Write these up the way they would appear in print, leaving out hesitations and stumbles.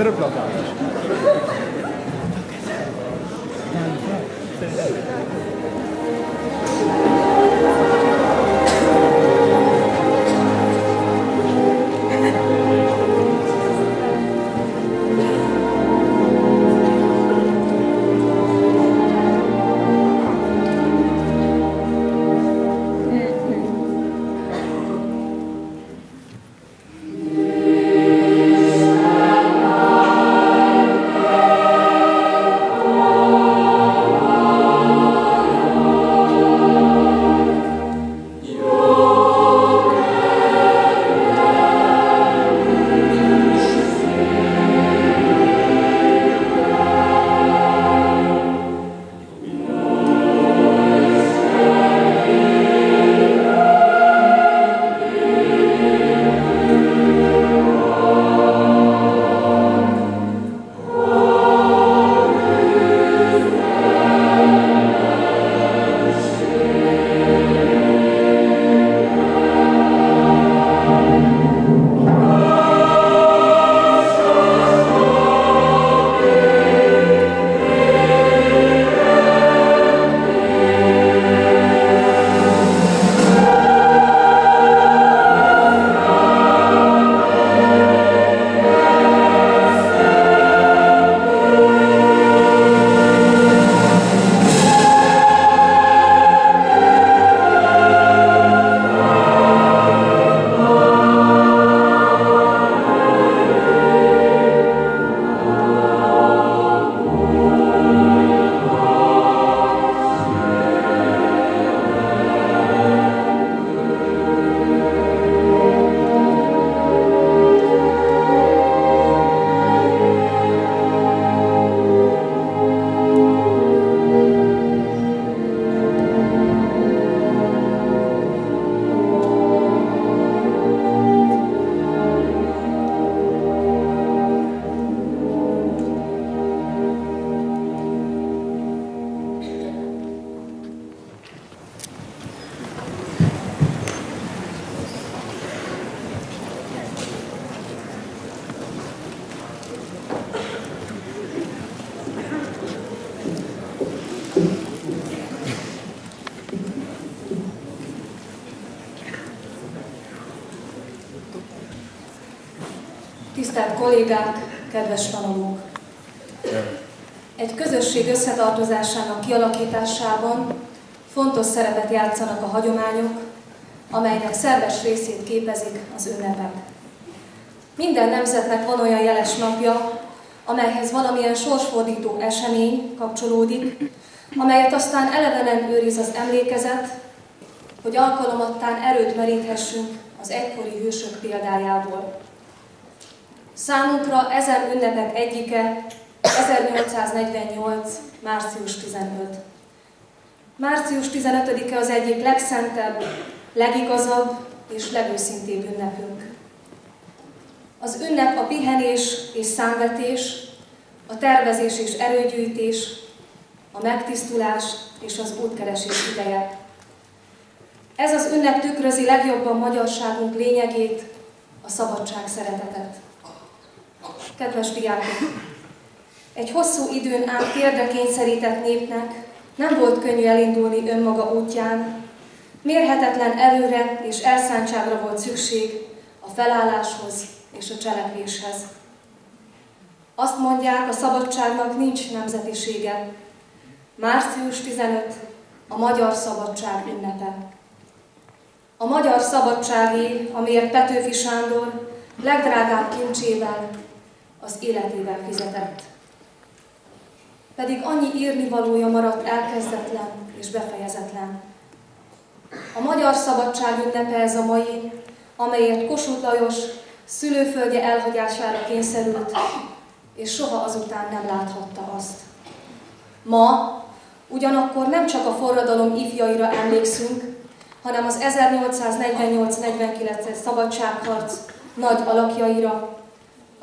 Öröklapás. Tisztelt kollégák, kedves tanulók! Egy közösség összetartozásának kialakításában fontos szerepet játszanak a hagyományok, amelynek szerves részét képezik az ünnepek. Minden nemzetnek van olyan jeles napja, amelyhez valamilyen sorsfordító esemény kapcsolódik, amelyet aztán elevenen őriz az emlékezet, hogy alkalomattán erőt meríthessünk az egykori hősök példájából. Számunkra ezen ünnepek egyike 1848. március 15. Március 15-e az egyik legszentebb, legigazabb és legőszintébb ünnepünk. Az ünnep a pihenés és számvetés, a tervezés és erőgyűjtés, a megtisztulás és az útkeresés ideje. Ez az ünnep tükrözi legjobban magyarságunk lényegét, a szabadság szeretetet. Kedves diákok! Egy hosszú időn át térdre kényszerített népnek nem volt könnyű elindulni önmaga útján, mérhetetlen erőre és elszántságra volt szükség a felálláshoz és a cselekvéshez. Azt mondják, a szabadságnak nincs nemzetisége. Március 15 a magyar szabadság ünnepe. A magyar szabadságé, amiért Petőfi Sándor legdrágább kincsével, az életével fizetett. Pedig annyi írnivalója maradt elkezdetlen és befejezetlen. A magyar szabadság ünnepe ez a mai, amelyért Kossuth Lajos szülőföldje elhagyására kényszerült, és soha azután nem láthatta azt. Ma ugyanakkor nem csak a forradalom ifjaira emlékszünk, hanem az 1848-49-es szabadságharc nagy alakjaira,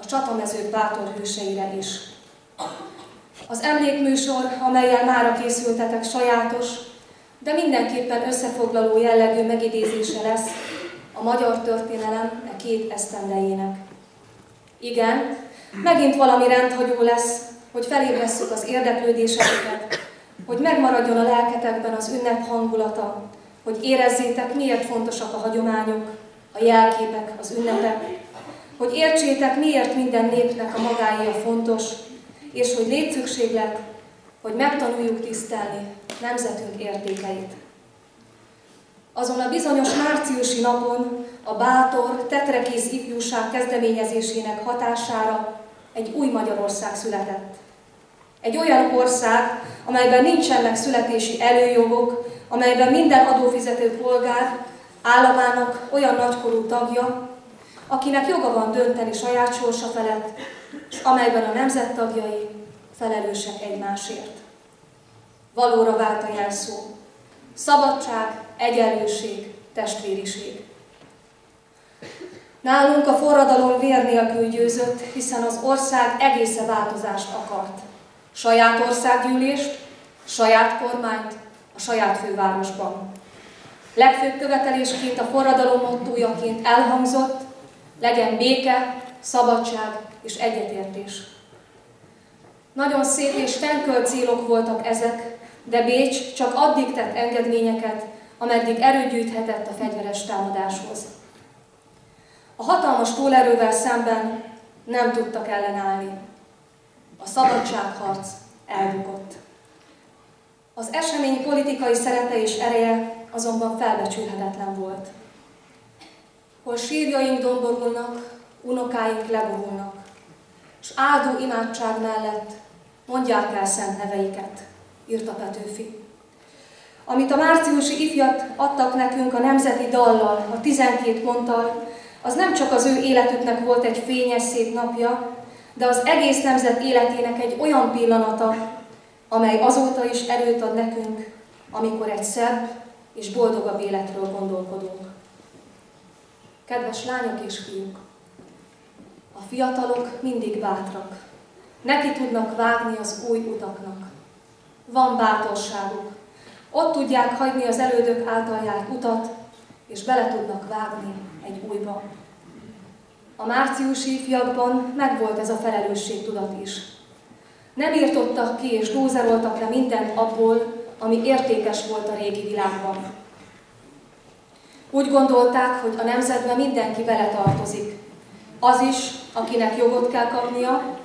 a csatamezők bátor hőseire is. Az emlékműsor, amellyel mára készültetek, sajátos, de mindenképpen összefoglaló jellegű megidézése lesz a magyar történelem e két esztendejének. Igen, Megint valami rendhagyó lesz, hogy felébresszük az érdeklődéseteket, hogy megmaradjon a lelketekben az ünnep hangulata, hogy érezzétek, miért fontosak a hagyományok, a jelképek, az ünnepek, hogy értsétek, miért minden népnek a magáéja fontos, és hogy létszükséglet, hogy megtanuljuk tisztelni nemzetünk értékeit. Azon a bizonyos márciusi napon a bátor, tetrekész ifjúság kezdeményezésének hatására egy új Magyarország született. Egy olyan ország, amelyben nincsenek születési előjogok, amelyben minden adófizető polgár államának olyan nagykorú tagja, akinek joga van dönteni saját sorsa felett, és amelyben a nemzet tagjai felelősek egymásért. Valóra vált a jelszó. Szabadság, egyenlőség, testvériség. Nálunk a forradalom vér nélkül győzött, hiszen az ország egészen változást akart. Saját országgyűlést, saját kormányt a saját fővárosban. Legfőbb követelésként a forradalom mottójaként elhangzott, legyen béke, szabadság és egyetértés. Nagyon szép és fennkölt célok voltak ezek, de Bécs csak addig tett engedményeket, ameddig erőt gyűjthetett a fegyveres támadáshoz. A hatalmas túlerővel szemben nem tudtak ellenállni. A szabadságharc elbukott. Az esemény politikai szerepe és ereje azonban felbecsülhetetlen volt. Hol sírjaink domborulnak, unokáink leborulnak, s áldó imádság mellett mondják el szent neveiket, írta Petőfi. Amit a márciusi ifjak adtak nekünk a nemzeti dallal, a 12 ponttal, az nem csak az ő életüknek volt egy fényes, szép napja, de az egész nemzet életének egy olyan pillanata, amely azóta is erőt ad nekünk, amikor egy szebb és boldogabb életről gondolkodunk. Kedves lányok és fiúk! A fiatalok mindig bátrak. Neki tudnak vágni az új utaknak. Van bátorságuk. Ott tudják hagyni az elődök által járt utat, és bele tudnak vágni egy újba. A márciusi ifjakban megvolt ez a felelősségtudat is. Nem írtottak ki és dózeroltak le mindent abból, ami értékes volt a régi világban. Úgy gondolták, hogy a nemzetben mindenki beletartozik. Az is, akinek jogot kell kapnia,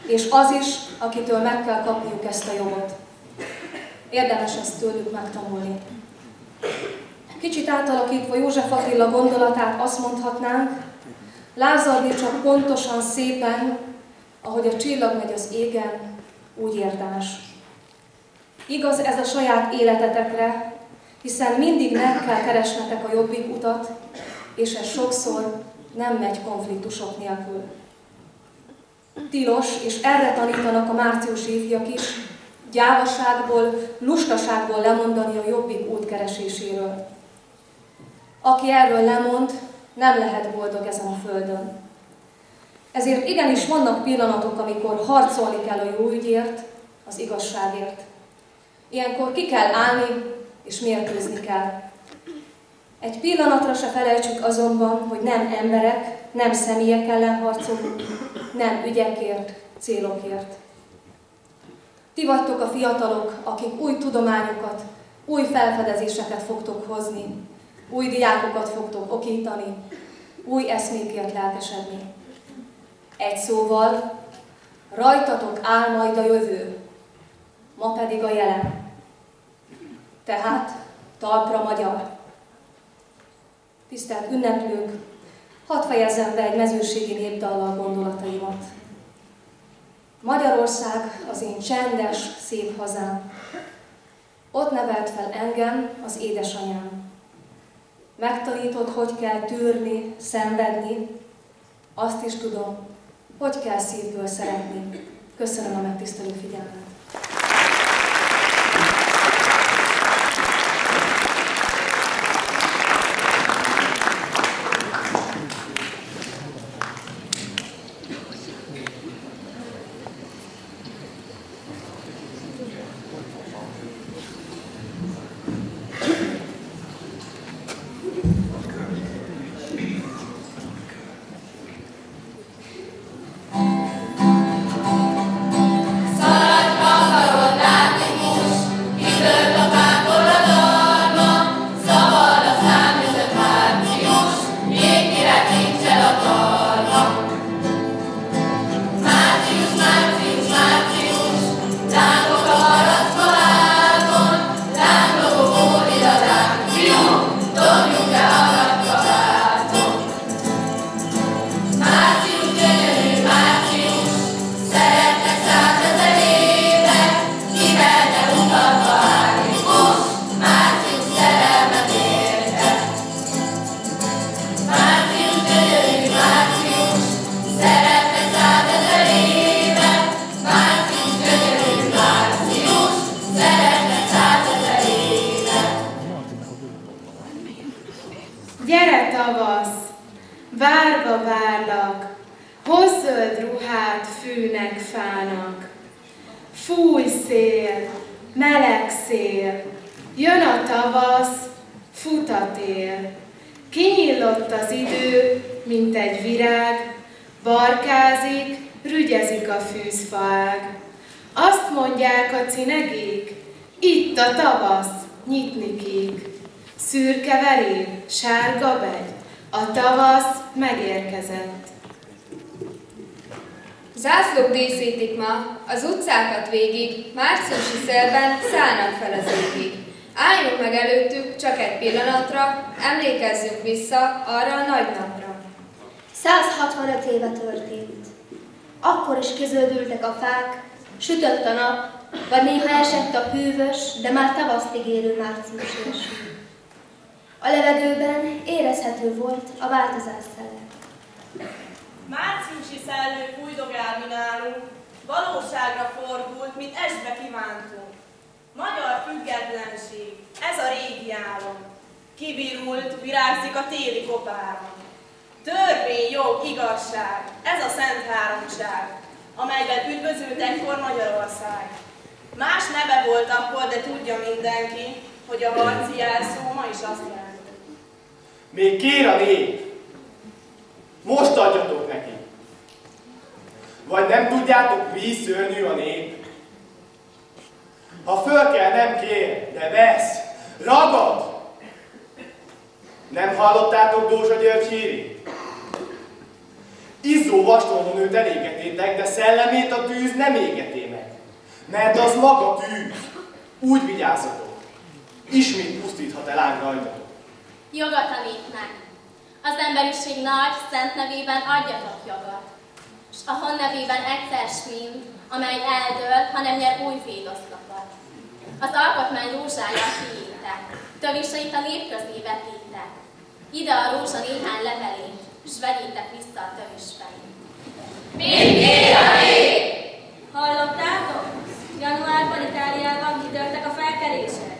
és az is, akitől meg kell kapniuk ezt a jogot. Érdemes ezt tőlük megtanulni. Kicsit átalakítva József Attila gondolatát azt mondhatnánk, lázadni csak pontosan, szépen, ahogy a csillag megy az égen, úgy érdemes. Igaz ez a saját életetekre, hiszen mindig meg kell keresnetek a jobbik utat, és ez sokszor nem megy konfliktusok nélkül. Tilos, és erre tanítanak a márciusi ifjak is, gyávaságból, lustaságból lemondani a jobbik út kereséséről. Aki erről lemond, nem lehet boldog ezen a földön. Ezért igenis vannak pillanatok, amikor harcolni kell a jó ügyért, az igazságért. Ilyenkor ki kell állni, és mérkőzni kell. Egy pillanatra se felejtsük azonban, hogy nem emberek, nem személyek ellen harcolunk, nem ügyekért, célokért. Ti vagytok a fiatalok, akik új tudományokat, új felfedezéseket fogtok hozni, új diákokat fogtok okítani, új eszmékért lelkesedni. Egy szóval, rajtatok áll majd a jövő, ma pedig a jelen. Tehát talpra magyar. Tisztelt ünneplők, hadd fejezzem be egy mezőségi népdallal gondolataimat. Magyarország az én csendes, szép hazám. Ott nevelt fel engem az édesanyám. Megtanított, hogy kell tűrni, szenvedni. Azt is tudom, hogy kell szívből szeretni. Köszönöm a megtisztelő figyelmet. fűnek, fának. Fúj szél, meleg szél, jön a tavasz, fut a tél. Kinyílott az idő, mint egy virág, barkázik, rügyezik a fűzfaág. Azt mondják a cinegék, itt a tavasz, nyitni kék. Szürke veréb, sárga begy, a tavasz megérkezett. Zászlók díszítik ma az utcákat végig, márciusi szélben szállnak fel az égig. Álljunk meg előttük csak egy pillanatra, emlékezzünk vissza arra a nagy napra. 165 éve történt. Akkor is kizöldültek a fák, sütött a nap, vagy néha esett a hűvös, de már tavaszt ígérő márciusi eső. A levegőben érezhető volt a változás szele. Márciusi szellő fújdogál mi nálunk, valóságra fordult, mint estbe kívántunk. Magyar függetlenség, ez a régi álom. Kivirult, virágzik a téli kopáron. Törvény, jog, igazság, ez a szent háromság, amelyben üdvözült egykor Magyarország. Más neve volt akkor, de tudja mindenki, hogy a harci jelszó ma is azt jelenti. Még kér a nép, most adjatok neki. Vagy nem tudjátok, mi szörnyű a nép? Ha föl kell, nem kér, de vesz, ragad. Nem hallottátok Dózsa György hírét? Izzó vastalon őt elégetétek, de szellemét a tűz nem égeté meg. Mert az maga tűz. Úgy vigyázzatok. Ismét pusztíthat el ám rajtatok. Jogat a népnek. Az emberiség nagy, szent nevében adjatok jogot. S a hon nevében egyszer mind, amely eldől, hanem nyer új védoszlopot. Az alkotmány rózsája kiírtek, töviseit a nép közé vetítek. Ide a rózsa néhány levelét, s vegyétek vissza a tövis felét. Mit kér a nép? Hallottátok? Januárban Itáliában kitörtek a felkelések.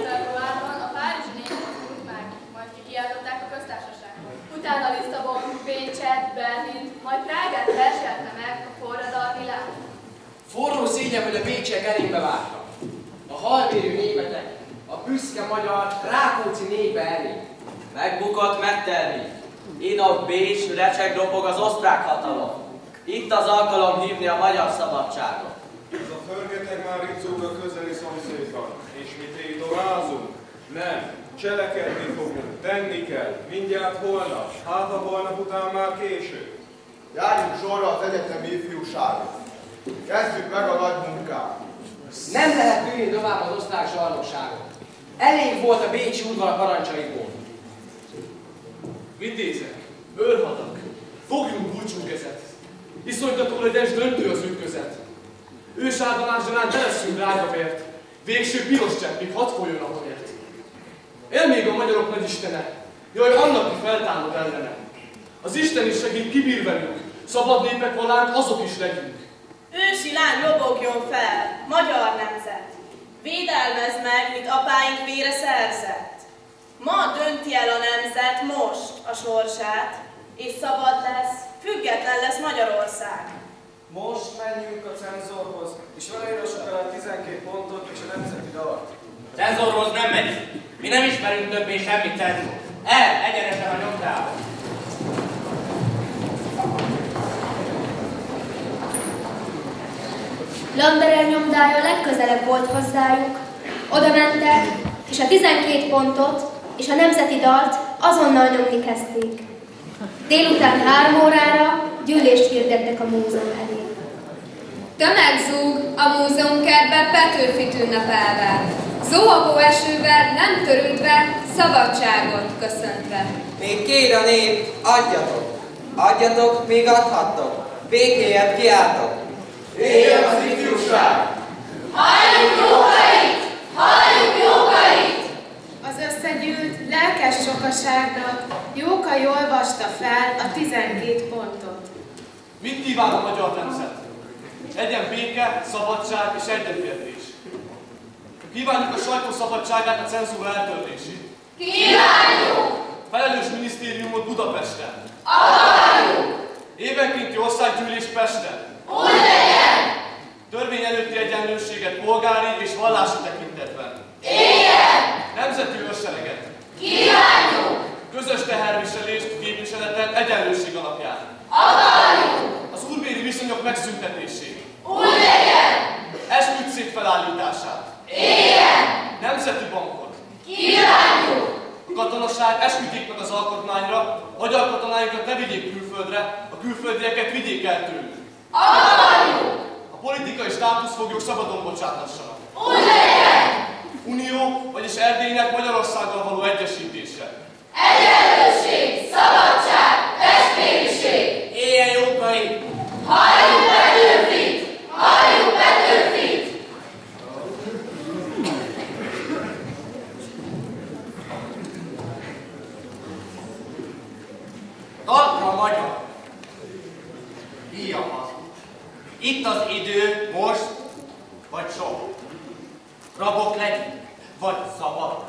Februárban a párizsi nép mozdult meg, majd kikiáltották a köztársaságot. Utána Lisszabon, Bécset, Berlint, majd Prágát verselte meg a forradalmi lány. Forró szégyen, hogy a bécsiek elébe vártak. A halvérű németek, a büszke magyar Rákóczi népe elé. Megbukott Metternich. Innen Bécs, recseg ropog az osztrák hatalom. Itt az alkalom hívni a magyar szabadságot. Ez a förgeteg már itt zúg a közeli szomszédban, és mi tétorázunk? Nem, cselekedni fogunk, tenni kell, mindjárt holnap, hát a holnap után már késő. Járjunk sorra az egyetemi ifjúságot. Kezdjük meg a nagy munkát. Nem lehet ülni tovább az osztrák zsarnokságot. Elég volt a bécsi udvar parancsaiból. Vitézek, őrhadak, fogjunk búcsúkezet. Iszonytató legyen, döntő az ütközet. Ősáldalásgyanán beleszünk drágavért, végső piros cseppig hadd folyjon a havért. Él még a magyarok nagyistene, jaj, annak, ki feltámad ellene. Az Isten is segít, kibír velünk, szabad népek valánk, azok is legyünk. Ősi lány lobogjon fel, magyar nemzet. Védelmezd meg, mint apáink vére szerzett. Ma dönti el a nemzet most a sorsát, és szabad lesz, független lesz Magyarország. Most menjünk a cenzorhoz, és vele írassuk el a 12 pontot és a nemzeti dalt. Cenzorhoz nem megyünk. Mi nem ismerünk többé semmit cenzor. Egyenesen a nyomdába. Landerer nyomdája legközelebb volt hozzájuk, oda mentek, és a 12 pontot és a nemzeti dalt azonnal nyomni kezdték. Délután 3 órára gyűlést hirdettek a múzeum elé. Tömeg zúg a múzeumkertbe Petőfit ünnepelve, zóhagó esővel nem törődve, szabadságot köszöntve. Még kér a nép, adjatok! Adjatok, még adhattok! Békéért kiáltok! Éljen az ifjúság! Halljuk jókait! Halljuk jókait! Az összegyűlt lelkes sokaságnak Jókai olvasta fel a 12 pontot. Mit kíván a magyar nemzet? Egyen béke, szabadság és egyetértés. Kívánjuk a sajtó szabadságát, a cenzúra eltörlését. Kívánjuk! Felelős minisztériumot Budapesten. Akarjuk! Évenkénti országgyűlés Pesten. Úgy legyen! Törvény előtti egyenlőséget polgári és vallási tekintetben. Éljen! Nemzeti őrsereget. Kívánjuk! Közös teherviselést képviseleten egyenlőség alapján. Akarjuk! Az úrbéri viszonyok megszüntetését. Úgy legyen! Esküdtszék felállítását. Éljen! Nemzeti bankot. Kívánjuk! A katonaság esküdjék meg az alkotmányra, magyar katonáinkat ne vigyék külföldre, a külföldieket vigyék el tőlük. Akarjuk! A politikai státuszfoglyok szabadon bocsátassanak. Úgy legyen! Unió, vagyis Erdélynek Magyarországgal való egyesítése. Egyenlőség, szabadság, testvériség! Éljen Jókai! Halljuk Petőfit! Halljuk Petőfit! Talpra magyar! Híjam az. Itt az idő, most, vagy soha. Rabok legyünk, vagy szabad.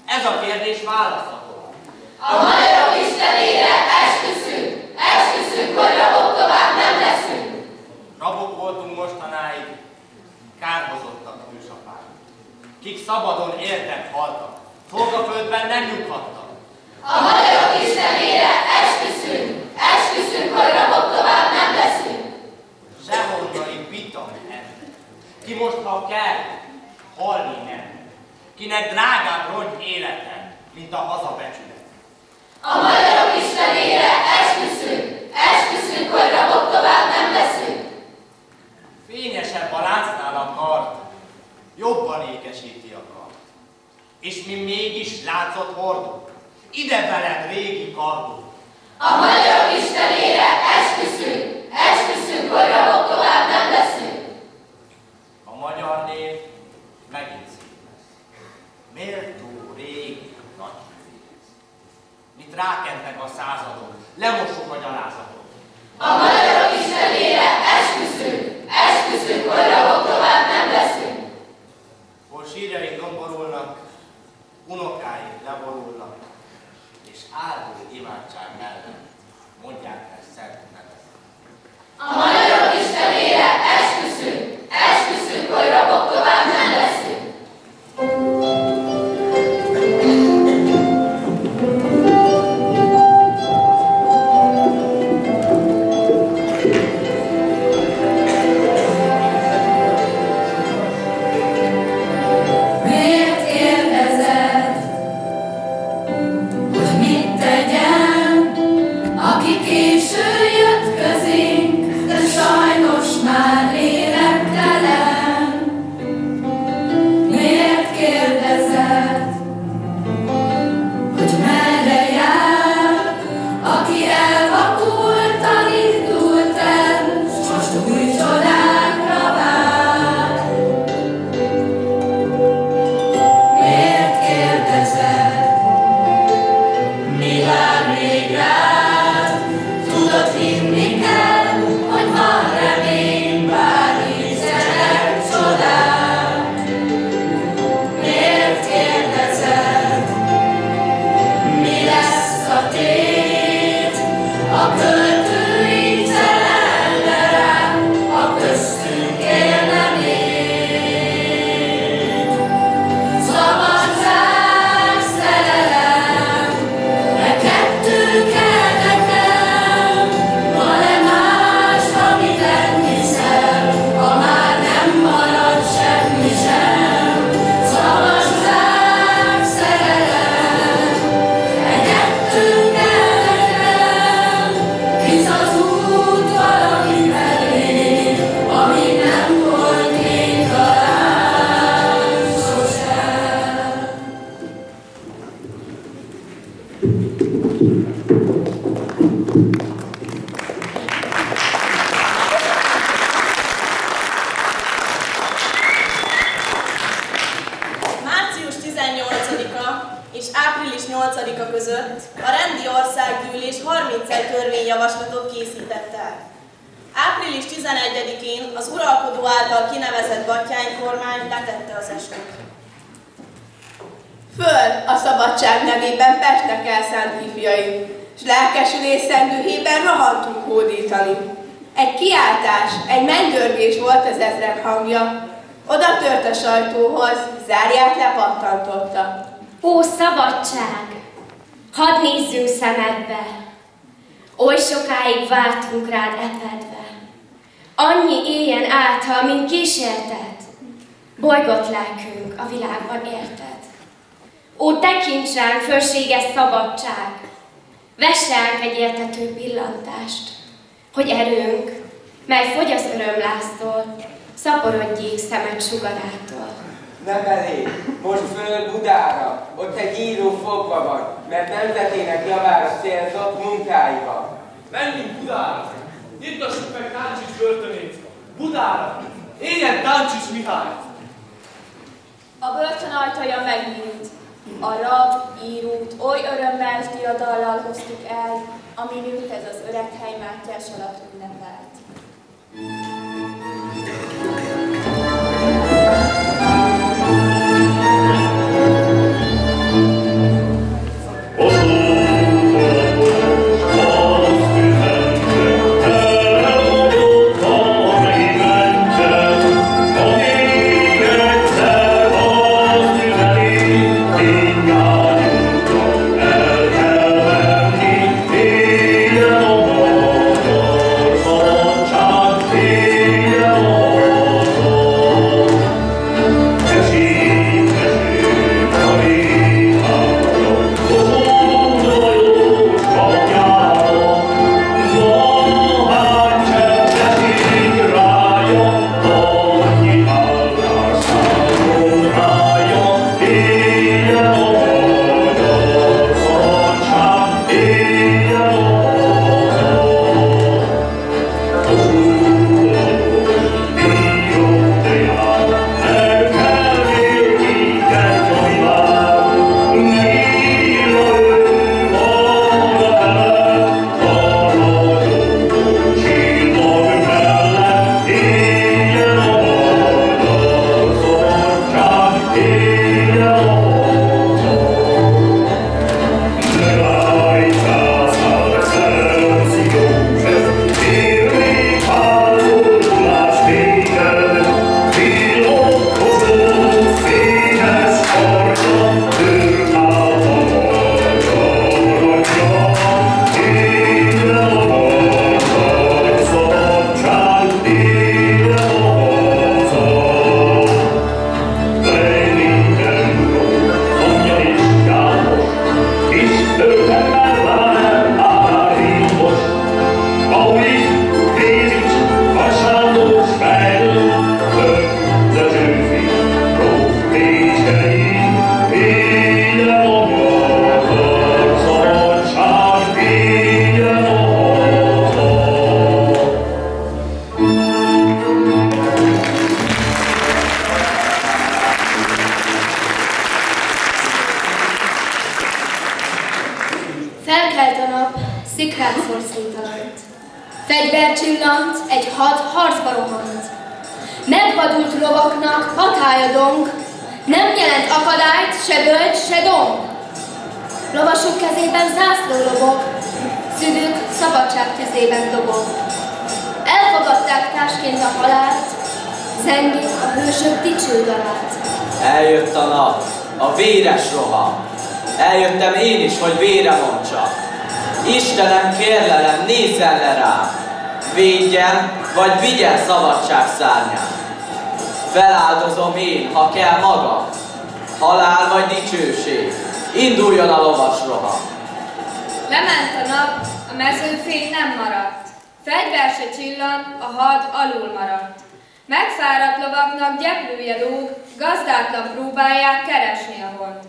Ez a kérdés választható. A magyarok istenére esküszünk, hogy rabok tovább nem leszünk. Rabok voltunk mostanáig, kárhozottak ősapák. Kik szabadon éltek, haltak, szolgaföldben nem nyughattak. A magyarok istenére esküszünk, hogy rabok tovább nem leszünk. Sehonnani vita nem. Ki most, ha kell, halni nem. Kinek drágább rongy élete, mint a hazabecsület. A magyarok istenére esküszünk, hogy rabok tovább nem leszünk. Fényesebb a láncnál a kard, jobban ékesíti a kard. És mi mégis láncot hordunk, ide veled régi kardunk. A magyarok istenére esküszünk, hogy rabok tovább nem leszünk. A magyar név megint szép lesz. Méltó régi nagy félsz. Mit rákentek a századok, lemossuk a gyalázatot. A magyarok istenére esküszünk, hogy rabok tovább nem leszünk. Hol sírjaink domborulnak, unokáink leborulnak, és áldó imádság mellett mondják el szent nevet. A magyarok istenére esküszünk, hogy rabok tovább nem leszünk. Március 18-a és április 8-a között a Rendi Országgyűlés 31 törvényjavaslatot készített el. Április 11-én az uralkodó által kinevezett Battyány-kormány letette az esküt. Föld a szabadság nevében Pestnek elszánt ifjai, s lelkesülés szent dühében rohantunk hódítani. Egy kiáltás, egy mennydörgés volt az ezrek hangja. Oda tört a sajtóhoz, zárját lepattantotta. Ó, szabadság! Hadd nézzünk szemedbe! Oly sokáig vártunk rád epedve. Annyi éjjen által, mint kísértet. Bolygott lelkünk a világban érted. Ó, tekints ránk, fölséges szabadság! Vess ránk egy értető pillantást, hogy erőnk, mely fogy az örömláztól, szaporodjék szemed sugarától. Nem elég, most föl Budára, ott egy író fogva van, mert nemzetének javára célzott munkáival. Menjünk Budára! Nyitassuk meg Táncsics börtönét! Budára! Éljen Táncsics Mihály! A börtön ajtaja megnyílt. A rab, írót oly örömmel s diadallal hoztuk el, ami nőtt ez az öreg hely Mátyás alatt ünnepelt. Felkelt a nap, szikrán szorszíntalant. Fegyver csillant, egy had harcba rohant. Megvadult lovaknak hatálya dong, nem jelent akadályt, se bölcs, se domb. Lovasok kezében zászló lobog, szüdük szabadság tüzében dobog. Elfogadták társként a halált, zengik a hősök dicső dalát. Eljött a nap, a véres roham. Eljöttem én is, hogy vére montsak. Istenem, kérlelem, nézzen le rám. Védjen, vagy vigyen szabadság szárnyát. Feláldozom én, ha kell magam. Halál vagy dicsőség. Induljon a lovas roham. Lement a nap, a mezőfény nem maradt. Fegyver se csillan, a had alul maradt. Megfáradt lovaknak gyeplője lóg, gazdátlan próbálják keresni a hold.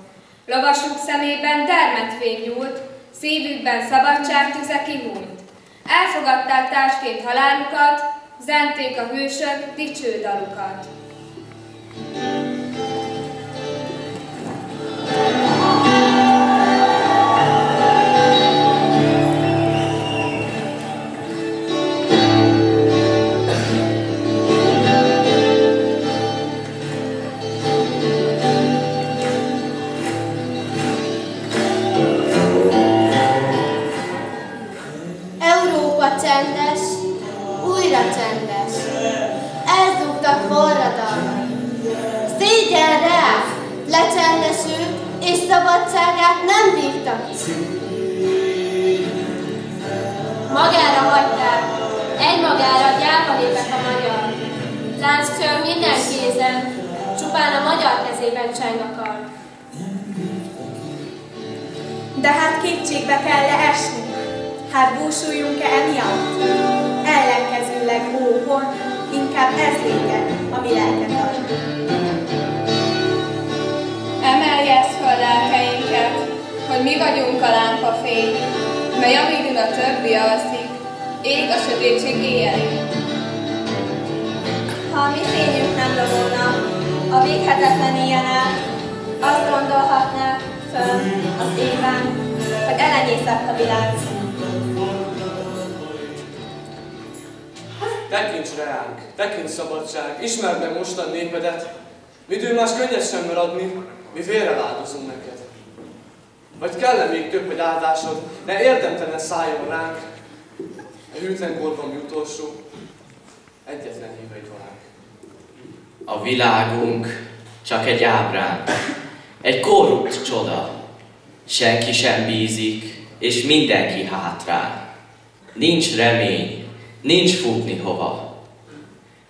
Lovasuk szemében dermedfény nyúlt, szívükben szabadságtüze kihúnyt. Elfogadták társként halálukat, zenték a hősök dicső dalukat. Európa csendes, új Lánccsöng minden kézen, csupán a magyar kezében cseng a kar. De hát kétségbe kell-e esni? Hát búsuljunk-e emiatt? Ellenkezőleg óhon, inkább ez lényeg, ami lelket ad. Emelje föl lelkeinket, hogy mi vagyunk a lámpafény, mely amíg a többi alszik, ég a sötétség éjjelén. Ha a mi fényünk nem lovulna, a véghetetlen éjjel át, azt gondolhatná föl az éven, hogy elenyészett a világ. Tekints ránk, tekints szabadság, ismerd meg mostan népedet, midő más könnyed sem maradni, mi vérrel áldozunk neked. Vagy kell-e még több, hogy áldásod, ne érdemtelen szálljon ránk, a hűtlen korban mi utolsó, egyetlen híveid valánk. A világunk csak egy ábrán, egy korrupt csoda. Senki sem bízik, és mindenki hátrál. Nincs remény, nincs futni hova.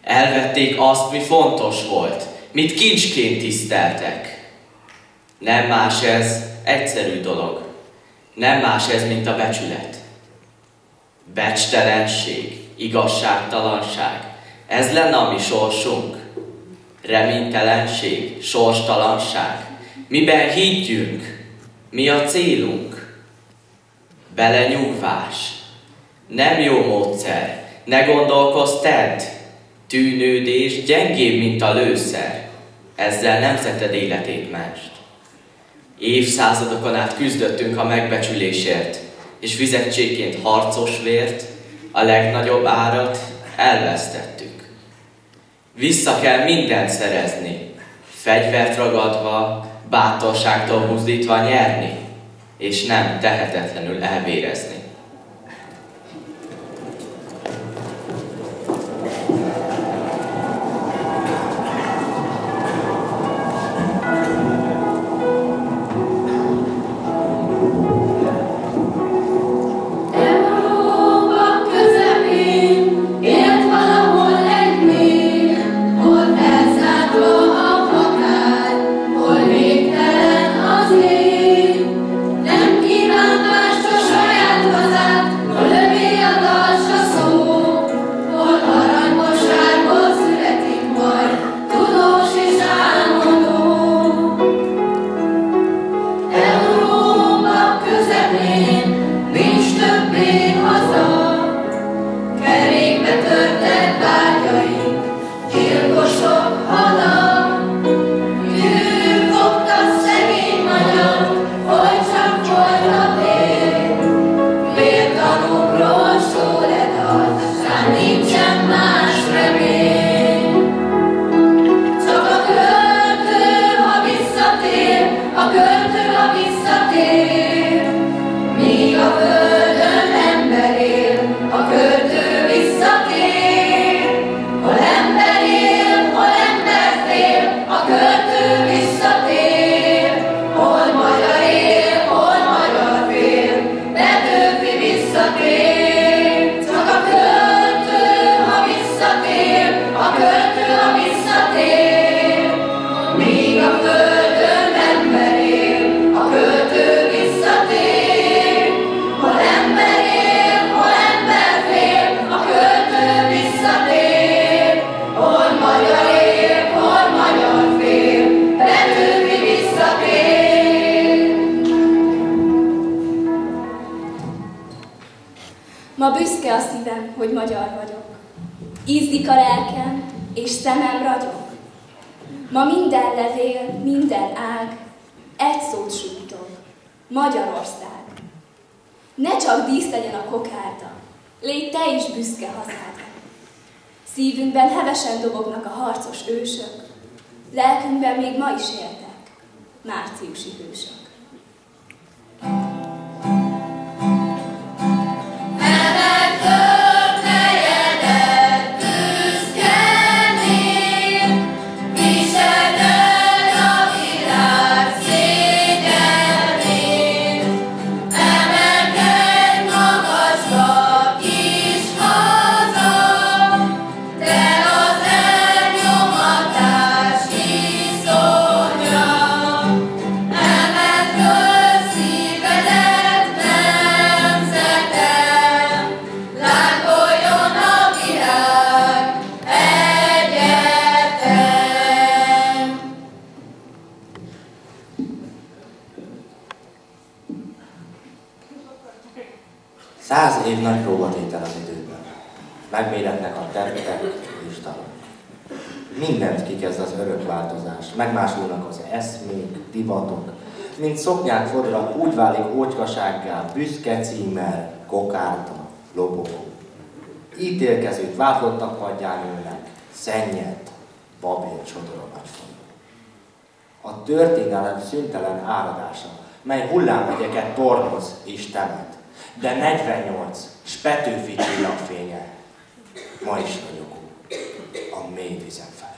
Elvették azt, mi fontos volt, mit kincsként tiszteltek. Nem más ez, egyszerű dolog. Nem más ez, mint a becsület. Becstelenség, igazságtalanság, ez lenne a mi sorsunk. Reménytelenség, sorstalanság, miben higgyünk, mi a célunk. Belenyúlvás, nem jó módszer, ne gondolkozz, tedd. Tűnődés gyengébb, mint a lőszer, ezzel nemzeted életét mást. Évszázadokon át küzdöttünk a megbecsülésért, és fizetségként harcos vért, a legnagyobb árat elvesztettük. Vissza kell mindent szerezni, fegyvert ragadva, bátorságtól buzdítva nyerni, és nem tehetetlenül elvérezni. Ma büszke a szívem, hogy magyar vagyok. Ízlik a lelkem, és szemem ragyog. Ma minden levél, minden ág, egy szót sújtog. Magyarország. Ne csak dísz legyen a kokárda, légy te is büszke hazádra. Szívünkben hevesen dobognak a harcos ősök, lelkünkben még ma is éltek márciusi hősök. Te az 100 év nagy próbatétel az időben. Megméretnek a tettek és dalok. Mindent kikezd az örök változás. Megmásulnak az eszmék, divatok. Mint szoknyák fodral, úgy válik ócskasággá, büszke címmel, kokárta, lobogó. Ítélkezőt vátlottak padján ülnek, szennyed, babér sodor a nagyfalú. A történelem szüntelen áradása, mely hullámhegyeket tornoz és temet, de 48 s Petőfi csillagfénye ma is ragyogó a mély vizen fel.